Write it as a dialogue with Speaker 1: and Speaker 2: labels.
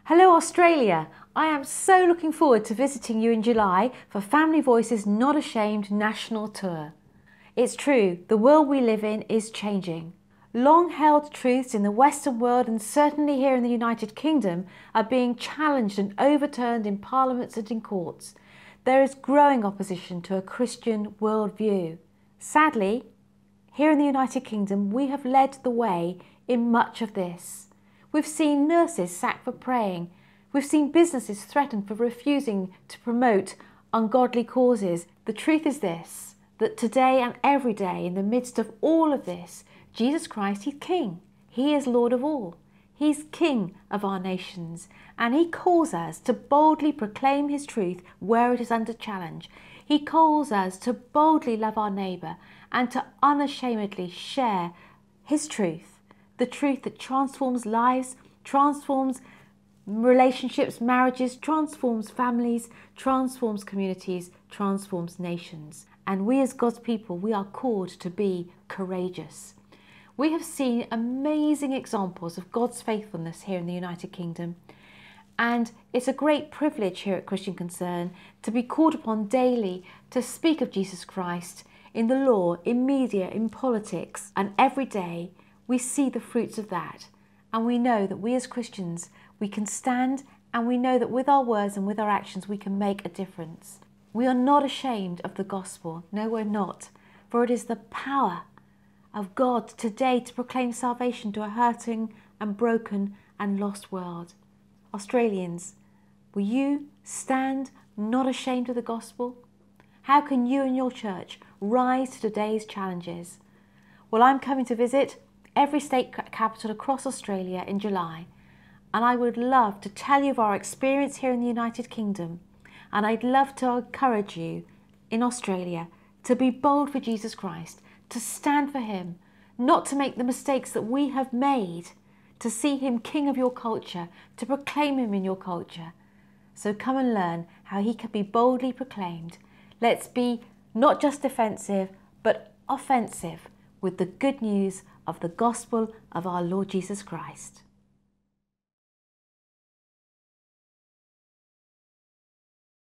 Speaker 1: Hello Australia! I am so looking forward to visiting you in July for Family Voice's Not Ashamed national tour. It's true, the world we live in is changing. Long-held truths in the Western world and certainly here in the United Kingdom are being challenged and overturned in parliaments and in courts. There is growing opposition to a Christian worldview. Sadly, here in the United Kingdom we have led the way in much of this. We've seen nurses sacked for praying. We've seen businesses threatened for refusing to promote ungodly causes. The truth is this, that today and every day in the midst of all of this, Jesus Christ, He's King. He is Lord of all. He's King of our nations, and He calls us to boldly proclaim His truth where it is under challenge. He calls us to boldly love our neighbour and to unashamedly share His truth. The truth that transforms lives, transforms relationships, marriages, transforms families, transforms communities, transforms nations. And we as God's people, we are called to be courageous. We have seen amazing examples of God's faithfulness here in the United Kingdom. And it's a great privilege here at Christian Concern to be called upon daily to speak of Jesus Christ in the law, in media, in politics, and every day we see the fruits of that, and we know that we as Christians, we can stand, and we know that with our words and with our actions we can make a difference. We are not ashamed of the gospel. No, we're not. For it is the power of God today to proclaim salvation to a hurting and broken and lost world. Australians, will you stand not ashamed of the gospel? How can you and your church rise to today's challenges? Well, I'm coming to visit every state capital across Australia in July, and I would love to tell you of our experience here in the United Kingdom, and I'd love to encourage you in Australia to be bold for Jesus Christ, to stand for Him, not to make the mistakes that we have made, to see Him King of your culture, to proclaim Him in your culture. So come and learn how He can be boldly proclaimed. Let's be not just defensive but offensive with the good news of the gospel of our Lord Jesus Christ.